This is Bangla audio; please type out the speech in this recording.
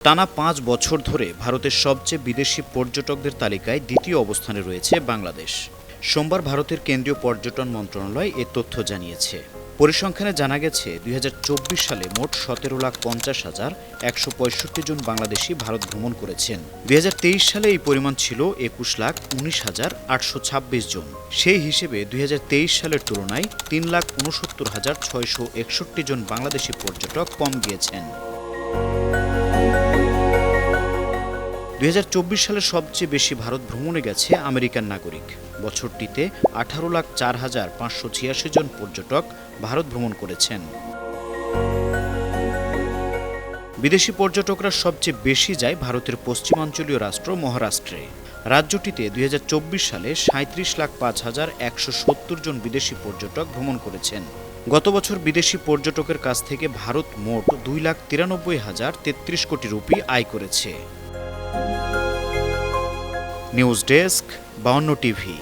টানা ৫ বছর ধরে ভারতের সবচেয়ে বিদেশি পর্যটকদের তালিকায় দ্বিতীয় অবস্থানে রয়েছে বাংলাদেশ। সোমবার ভারতের কেন্দ্রীয় পর্যটন মন্ত্রণালয় এ তথ্য জানিয়েছে। পরিসংখ্যানে জানা গেছে ২০২৪ সালে মোট ১৭,৫০,১৬৫ জন বাংলাদেশি ভারত ভ্রমণ করেছেন। ২০২৩ সালে এই পরিমাণ ছিল ২১,১৯,৮২৬ জন। সেই হিসেবে ২০২৩ সালের তুলনায় ৩,৬৯,৬৬১ জন বাংলাদেশি পর্যটক কম গিয়েছেন। ২০২৪ সালে সবচেয়ে বেশি ভারত ভ্রমণে গেছে আমেরিকান নাগরিক। বছরটিতে ১৮,০৪,৫৮৬ জন পর্যটক ভারত ভ্রমণ করেছেন। বিদেশি পর্যটকরা সবচেয়ে বেশি যায় ভারতের পশ্চিমাঞ্চলীয় রাষ্ট্র মহারাষ্ট্রে। রাজ্যটিতে ২০২৪ সালে ৩৭,৫৫,১৭০ জন বিদেশি পর্যটক ভ্রমণ করেছেন। গত বছর বিদেশি পর্যটকের কাছ থেকে ভারত মোট ২,৯৩,০৩৩ কোটি রুপি আয় করেছে। News desk ৫২ TV.